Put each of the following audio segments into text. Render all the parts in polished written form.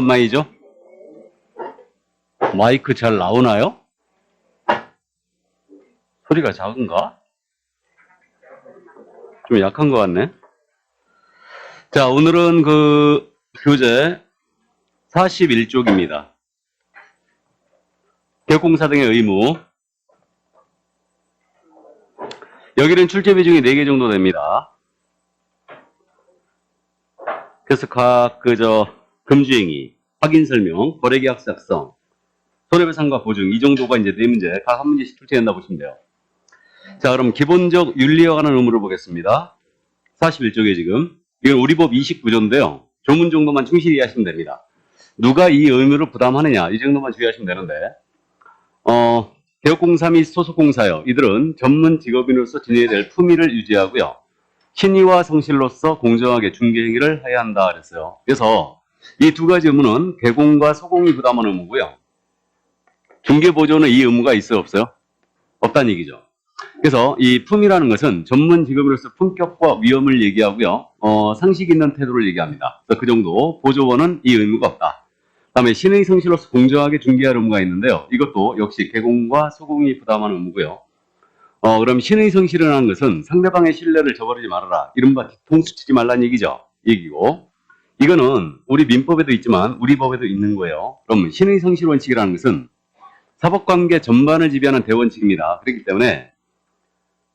말이죠. 마이크 잘 나오나요? 소리가 작은가? 좀 약한 것 같네. 자, 오늘은 그 교재 41쪽입니다. 개혁공사 등의 의무. 여기는 출제 비중이 4개 정도 됩니다. 그래서 각 금주행위, 확인설명, 거래계약 작성, 손해배상과 보증 이 정도가 이제 4문제, 각 한 문제씩 출제된다 보시면 돼요. 자, 그럼 기본적 윤리에 관한 의무를 보겠습니다. 41쪽에 지금 이건 우리 법 29조인데요. 조문 정도만 충실히 이해하시면 됩니다. 누가 이 의무를 부담하느냐 이 정도만 주의하시면 되는데 개혁공사 및 소속공사요. 이들은 전문 직업인으로서 지내야 될 품위를 유지하고요. 신의와 성실로서 공정하게 중개행위를 해야 한다 그랬어요. 그래서 이 두 가지 의무는 개공과 소공이 부담하는 의무고요. 중개보조는 이 의무가 있어요, 없어요? 없다는 얘기죠. 그래서 이 품이라는 것은 전문 직업으로서 품격과 위엄을 얘기하고요. 상식 있는 태도를 얘기합니다. 그래서 그 정도. 보조원은 이 의무가 없다. 그다음에 신의 성실로서 공정하게 중개할 의무가 있는데요. 이것도 역시 개공과 소공이 부담하는 의무고요. 그럼 신의 성실이라는 것은 상대방의 신뢰를 저버리지 말아라. 이른바 뒤통수 치지 말라는 얘기고 이거는 우리 민법에도 있지만 우리 법에도 있는 거예요. 그럼 신의 성실 원칙이라는 것은 사법관계 전반을 지배하는 대원칙입니다. 그렇기 때문에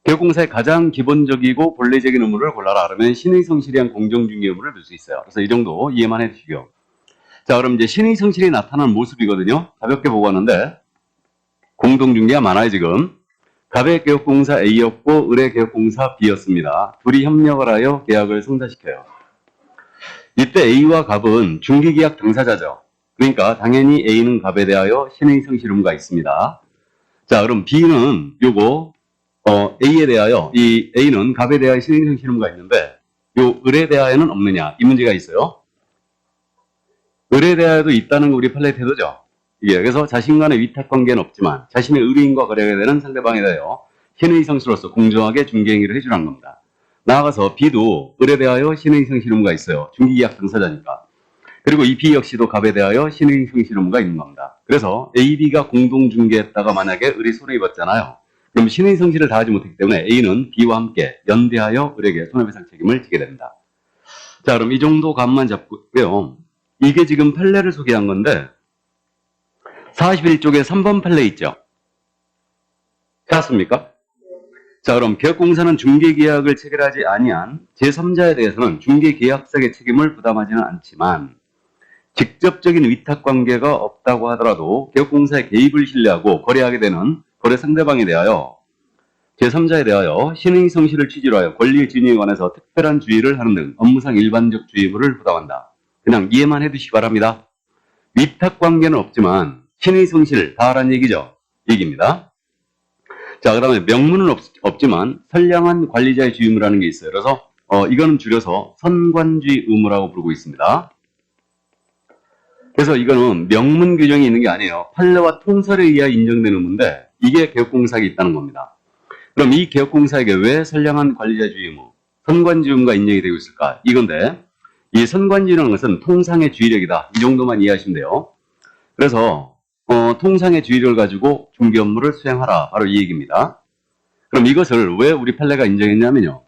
개혁공사의 가장 기본적이고 본래적인 의무를 골라라. 그러면 신의 성실에 대한 공정중개 의무를 둘 수 있어요. 그래서 이 정도 이해만 해주시고요. 자, 그럼 이제 신의 성실이 나타나는 모습이거든요. 가볍게 보고 왔는데 공동중개가 많아요 지금. 갑의개혁공사 A였고 의뢰개혁공사 B였습니다. 둘이 협력을 하여 계약을 성사시켜요. 이때 A와 갑은 중개계약 당사자죠. 그러니까 당연히 A는 갑에 대하여 신의 성실 의무가 있습니다. 자, 그럼 B는 요거 A에 대하여 이 A는 갑에 대하여 신의 성실 의무가 있는데 요 을에 대하여는 없느냐 이 문제가 있어요. 을에 대하여도 있다는 거 우리 판례 태도죠. 이게 그래서 자신 간의 위탁 관계는 없지만 자신의 의뢰인과 거래가 되는 상대방에 대하여 신의 성실로서 공정하게 중개행위를 해주라는 겁니다. 나아가서 B도 을에 대하여 신의 성실 의무가 있어요. 중개계약 당사자니까. 그리고 이 B 역시도 갑에 대하여 신의 성실 의무가 있는 겁니다. 그래서 A, B가 공동 중개했다가 만약에 을이 손해입었잖아요. 그럼 신의 성실을 다하지 못했기 때문에 A는 B와 함께 연대하여 을에게 손해배상 책임을 지게 됩니다. 자, 그럼 이 정도 감만 잡고요. 이게 지금 판례를 소개한 건데 41쪽에 3번 판례 있죠? 찾았습니까? 자, 그럼 개혁공사는 중개계약을 체결하지 아니한 제3자에 대해서는 중개계약상의 책임을 부담하지는 않지만 직접적인 위탁관계가 없다고 하더라도 개혁공사의 개입을 신뢰하고 거래하게 되는 거래 상대방에 대하여 제3자에 대하여 신의 성실을 취지로 하여 권리 진위에 관해서 특별한 주의를 하는 등 업무상 일반적 주의 의무를 부담한다. 그냥 이해만 해두시기 바랍니다. 위탁관계는 없지만 신의 성실 다하라는 얘기입니다. 자, 그 다음에 명문은 없지만 선량한 관리자의 주의 의무라는 게 있어요. 그래서 이거는 줄여서 선관주의 의무라고 부르고 있습니다. 그래서 이거는 명문 규정이 있는 게 아니에요. 판례와 통설에 의해 인정된 의무인데 이게 개혁공사에 있다는 겁니다. 그럼 이 개혁공사에게 왜 선량한 관리자주의 의무, 선관주의 의무가 인정이 되고 있을까? 이건데 이 선관주의라는 것은 통상의 주의력이다. 이 정도만 이해하시면 돼요. 그래서 통상의 주의력을 가지고 중개 업무를 수행하라. 바로 이 얘기입니다. 그럼 이것을 왜 우리 판례가 인정했냐면요.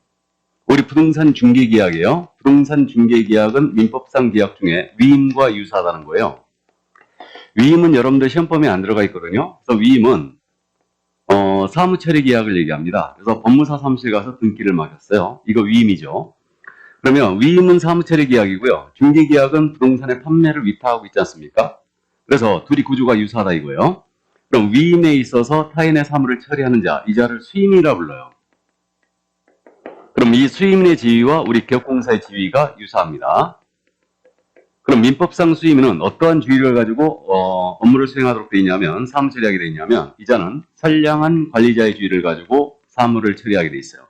우리 부동산 중개계약이에요. 부동산 중개계약은 민법상 계약 중에 위임과 유사하다는 거예요. 위임은 여러분들 시험범위에 안 들어가 있거든요. 그래서 위임은 사무처리 계약을 얘기합니다. 그래서 법무사 사무실 가서 등기를 맡겼어요. 이거 위임이죠. 그러면 위임은 사무처리 계약이고요. 중개계약은 부동산의 판매를 위탁하고 있지 않습니까? 그래서 둘이 구조가 유사하다 이거예요. 그럼 위임에 있어서 타인의 사무를 처리하는 자, 이 자를 수임이라 불러요. 그럼 이 수임인의 지위와 우리 개혁공사의 지위가 유사합니다. 그럼 민법상 수임인은 어떠한 주의를 가지고 업무를 수행하도록 되어 있냐면 사무 처리하게 되어 있냐면 이자는 선량한 관리자의 주의를 가지고 사무를 처리하게 되어 있어요.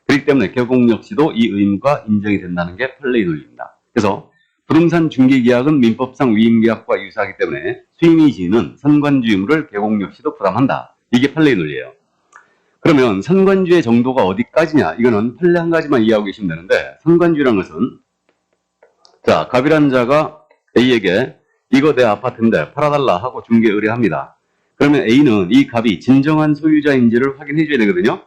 그렇기 때문에 개공 역시도 이 의무가 인정이 된다는 게 판례의 논리입니다. 그래서 부동산 중개계약은 민법상 위임계약과 유사하기 때문에 수임의 지위는 선관주의 의무를 개공 역시도 부담한다. 이게 판례의 논리예요. 그러면 선관주의 정도가 어디까지냐? 이거는 판례 한 가지만 이해하고 계시면 되는데 선관주의라는 것은 자, 갑이라는 자가 A에게 이거 내 아파트인데 팔아달라 하고 중개 의뢰합니다. 그러면 A는 이 값이 진정한 소유자인지를 확인해 줘야 되거든요.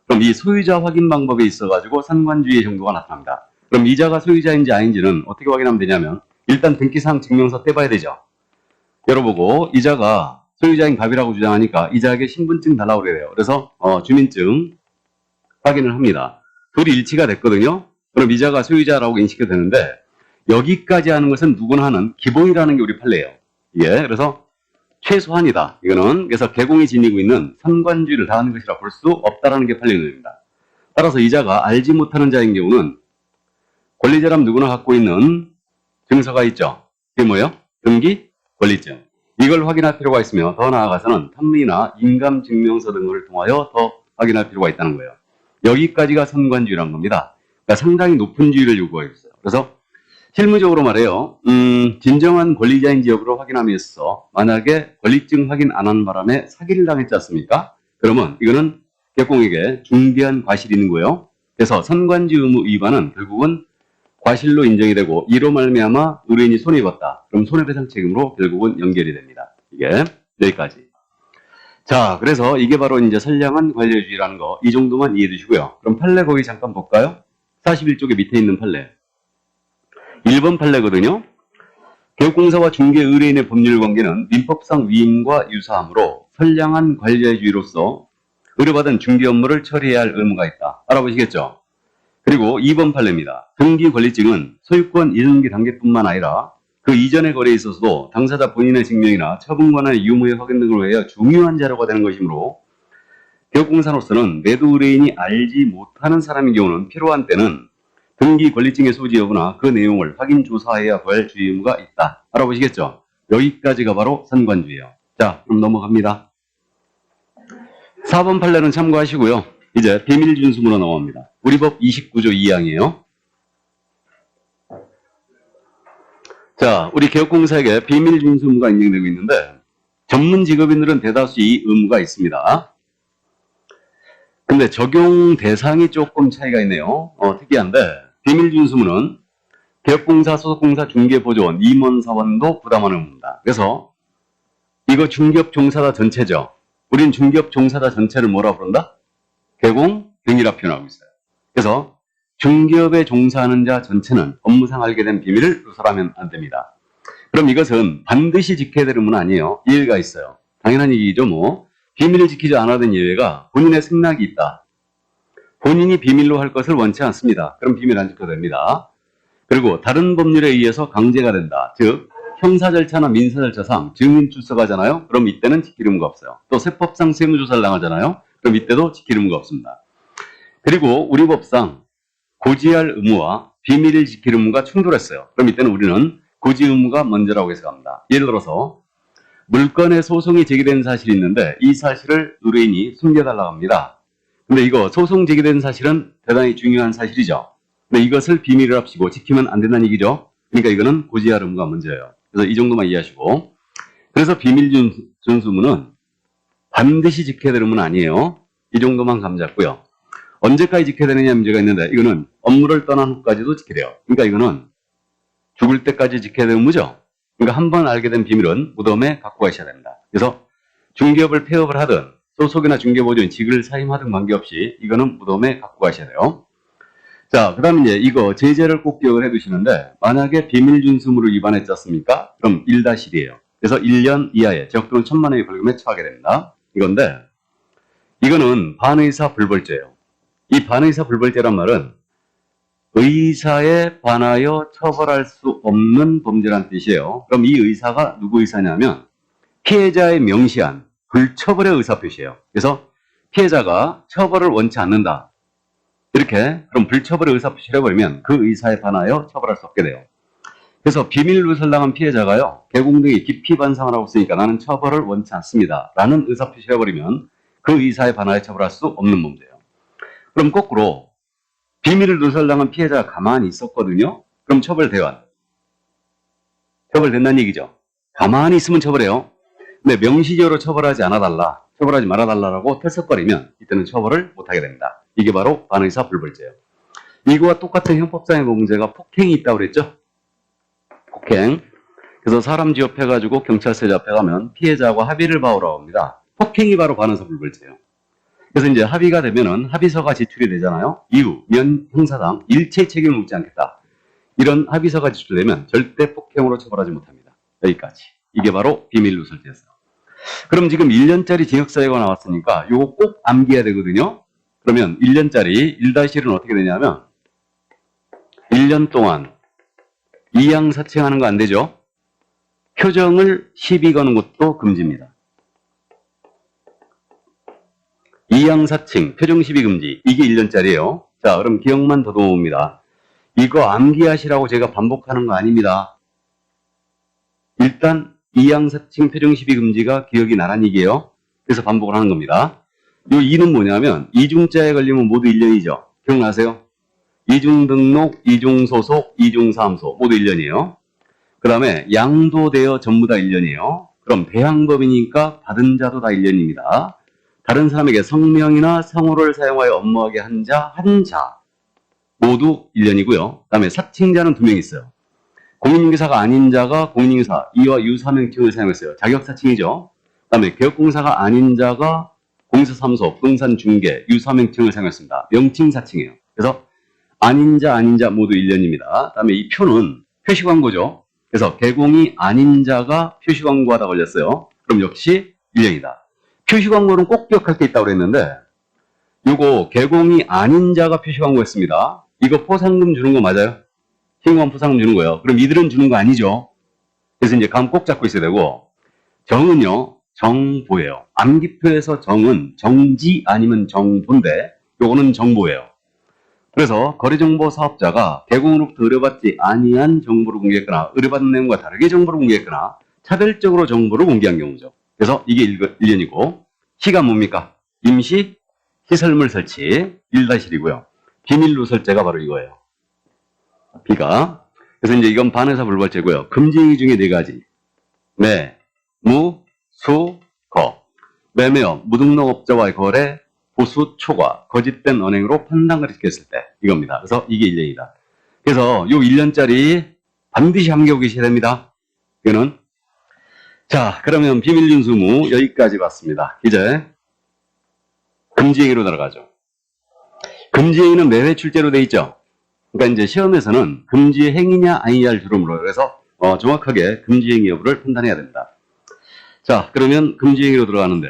그럼 이 소유자 확인 방법에 있어가지고 상관주의 정도가 나타납니다. 그럼 이자가 소유자인지 아닌지는 어떻게 확인하면 되냐면 일단 등기상 증명서 떼봐야 되죠. 열어보고 이자가 소유자인 갑이라고 주장하니까 이자에게 신분증 달라고 그래요. 그래서 주민증 확인을 합니다. 둘이 일치가 됐거든요. 그럼 이자가 소유자라고 인식이 되는데 여기까지 하는 것은 누구나 하는 기본이라는 게 우리 판례예요. 예, 그래서 최소한이다. 이거는 그래서 개공이 지니고 있는 상관주의를 다하는 것이라 볼 수 없다라는 게 판례입니다. 따라서 이자가 알지 못하는 자인 경우는 권리자람 누구나 갖고 있는 증서가 있죠. 그게 뭐예요? 등기 권리증. 이걸 확인할 필요가 있으며 더 나아가서는 판례나 인감증명서 등을 통하여 더 확인할 필요가 있다는 거예요. 여기까지가 상관주의라는 겁니다. 그러니까 상당히 높은 주의를 요구하고 있어요. 그래서 실무적으로 말해요. 진정한 권리자인지 여부를 확인하면서 만약에 권리증 확인 안 한 바람에 사기를 당했지 않습니까? 그러면 이거는 개공에게 중대한 과실이 있는 거예요. 그래서 상관주의 의무 위반은 결국은 과실로 인정이 되고 이로 말미암아 의뢰인이 손해입었다. 그럼 손해배상 책임으로 결국은 연결이 됩니다. 이게 여기까지. 자, 그래서 이게 바로 이제 선량한 관료주의라는 거, 이 정도만 이해해 주시고요. 그럼 판례 거기 잠깐 볼까요? 41쪽에 밑에 있는 판례. 1번 판례거든요. 개업공사와 중개 의뢰인의 법률 관계는 민법상 위임과 유사하므로 선량한 관료주의로서 의뢰받은 중개 업무를 처리해야 할 의무가 있다. 알아보시겠죠? 그리고 2번 판례입니다. 등기 권리증은 소유권 이전기 단계뿐만 아니라 그 이전의 거래에 있어서도 당사자 본인의 증명이나 처분권의 유무의 확인 등을 위하여 중요한 자료가 되는 것이므로 개업공사로서는 매도 의뢰인이 알지 못하는 사람인 경우는 필요한 때는 등기 권리증의 소지 여부나 그 내용을 확인 조사해야 할 주의 의무가 있다. 알아보시겠죠? 여기까지가 바로 선관주의예요. 자, 그럼 넘어갑니다. 4번 판례는 참고하시고요. 이제 비밀준수문으로 넘어갑니다. 우리 법 29조 2항이에요. 자, 우리 개업공사에게 비밀준수무가 인정되고 있는데 전문 직업인들은 대다수 이 의무가 있습니다. 근데 적용 대상이 조금 차이가 있네요. 특이한데 비밀준수무는 개업공사, 소속공사, 중개보조원, 임원사원도 부담하는 의무입니다. 그래서 이거 중개업 종사자 전체죠. 우린 중개업 종사자 전체를 뭐라 부른다? 개공, 등이라 표현하고 있어요. 그래서 중개업에 종사하는 자 전체는 업무상 알게 된 비밀을 누설하면 안 됩니다. 그럼 이것은 반드시 지켜야 될 의무는 아니에요. 예외가 있어요. 당연한 얘기죠. 뭐 비밀을 지키지 않아야 되는 예외가 본인의 승낙이 있다. 본인이 비밀로 할 것을 원치 않습니다. 그럼 비밀 안 지켜도 됩니다. 그리고 다른 법률에 의해서 강제가 된다. 즉 형사 절차나 민사 절차상 증인 출석하잖아요. 그럼 이때는 지킬 의무가 없어요. 또 세법상 세무조사를 당하잖아요. 그럼 이때도 지킬 의무가 없습니다. 그리고 우리 법상 고지할 의무와 비밀을 지킬 의무가 충돌했어요. 그럼 이때는 우리는 고지 의무가 먼저라고 해석합니다. 예를 들어서 물건의 소송이 제기된 사실이 있는데 이 사실을 의뢰인이 숨겨달라고 합니다. 근데 이거 소송 제기된 사실은 대단히 중요한 사실이죠. 근데 이것을 비밀을 합치고 지키면 안 된다는 얘기죠. 그러니까 이거는 고지할 의무가 먼저예요. 그래서 이 정도만 이해하시고. 그래서 비밀준수무는 반드시 지켜야 될 의무는 아니에요. 이 정도만 감 잡고요. 언제까지 지켜야 되느냐 문제가 있는데 이거는 업무를 떠난 후까지도 지켜야 돼요. 그러니까 이거는 죽을 때까지 지켜야 될 의무죠. 그러니까 한 번 알게 된 비밀은 무덤에 갖고 가셔야 됩니다. 그래서 중개업을 폐업을 하든 소속이나 중개보조인 직을 사임하든 관계없이 이거는 무덤에 갖고 가셔야 돼요. 자, 그 다음에 이제 이거 제재를 꼭 기억을 해 두시는데 만약에 비밀준수무를 위반했지 않습니까? 그럼 1-1이에요. 그래서 1년 이하의 적 또는 1,000만 원의 벌금에 처하게 됩니다. 이건데 이거는 반의사 불벌죄예요. 이 반의사 불벌죄란 말은 의사에 반하여 처벌할 수 없는 범죄란 뜻이에요. 그럼 이 의사가 누구 의사냐면 피해자의 명시한 불처벌의 의사표시예요. 그래서 피해자가 처벌을 원치 않는다. 이렇게 그럼 불처벌의 의사표시를 해버리면 그 의사에 반하여 처벌할 수 없게 돼요. 그래서 비밀로 설랑한 피해자가요. 개공 등이 깊이 반성을 하고 있으니까 나는 처벌을 원치 않습니다. 라는 의사표시를 해버리면 그 의사에 반하여 처벌할 수 없는 범죄예요. 그럼 거꾸로 비밀을 누설당한 피해자가 가만히 있었거든요. 그럼 처벌된다는 얘기죠. 가만히 있으면 처벌해요. 근데 명시적으로 처벌하지 말아달라라고 털썩거리면 이때는 처벌을 못하게 됩니다. 이게 바로 반의사 불벌죄예요. 이거와 똑같은 형법상의 문제가 폭행이 있다고 그랬죠. 폭행. 그래서 사람 지업해가지고 경찰서에 잡혀가면 피해자하고 합의를 봐오라고 합니다. 폭행이 바로 관원서 불벌죄예요. 그래서 이제 합의가 되면은 합의서가 제출이 되잖아요. 이후 면 형사상 일체 책임을 묻지 않겠다. 이런 합의서가 제출되면 절대 폭행으로 처벌하지 못합니다. 여기까지. 이게 바로 비밀누설죄였어요. 그럼 지금 1년짜리 징역사유가 나왔으니까 이거 꼭 암기해야 되거든요. 그러면 1년짜리 1-1은 어떻게 되냐면 1년 동안 이양사칭하는 거 안 되죠. 표정을 시비 거는 것도 금지입니다. 이양사칭, 표정 시비 금지. 이게 1년짜리예요. 자, 그럼 기억만 더듬어봅니다. 이거 암기하시라고 제가 반복하는 거 아닙니다. 일단 이양사칭, 표정 시비 금지가 기억이 나란 얘기예요. 그래서 반복을 하는 겁니다. 요 2는 뭐냐면 이중자에 걸리면 모두 1년이죠. 기억나세요? 이중등록, 이중소속, 이중사무소 모두 1년이에요. 그 다음에 양도되어 전부 다 1년이에요. 그럼 대항법이니까 받은 자도 다 1년입니다. 다른 사람에게 성명이나 성호를 사용하여 업무하게 한 자 모두 1년이고요. 그 다음에 사칭자는 2명 있어요. 공인인계사가 아닌 자가 공인인계사 이와 유사명칭을 사용했어요. 자격사칭이죠. 그 다음에 개업공사가 아닌 자가 공사사무소, 부동산중개, 유사명칭을 사용했습니다. 명칭사칭이에요. 그래서 아닌 자 모두 1년입니다. 그 다음에 이 표는 표시광고죠. 그래서 개공이 아닌 자가 표시광고하다 걸렸어요. 그럼 역시 1년이다. 표시광고는 꼭 기억할 게 있다고 그랬는데 요거 개공이 아닌 자가 표시광고했습니다. 이거 포상금 주는 거 맞아요? 신고한 포상금 주는 거예요. 그럼 이들은 주는 거 아니죠. 그래서 이제 감 꼭 잡고 있어야 되고 정은요. 정보예요. 암기표에서 정은 정지 아니면 정보인데 요거는 정보예요. 그래서 거래정보 사업자가 개공으로부터 의뢰받지 아니한 정보를 공개했거나 의뢰받은 내용과 다르게 정보를 공개했거나 차별적으로 정보를 공개한 경우죠. 그래서 이게 1년이고 시가 뭡니까? 임시 시설물 설치 1-1이고요. 비밀누설죄가 바로 이거예요. B가. 그래서 이제 이건 반의사 불벌죄고요. 금지행위 중에 4가지. 매, 무, 수, 거. 매매업, 무등록업자와의 거래, 보수, 초과, 거짓된 언행으로 판단을 시켰을 때 이겁니다. 그래서 이게 1년이다. 그래서 요 1년짜리 반드시 암기하고 계셔야 됩니다. 이거는. 자, 그러면 비밀윤수무 여기까지 봤습니다. 이제 금지행위로 들어가죠. 금지행위는 매회출제로 돼 있죠. 그러니까 이제 시험에서는 금지행위냐 아니냐를 주로 물어요. 그래서 정확하게 금지행위 여부를 판단해야 됩니다. 자, 그러면 금지행위로 들어가는데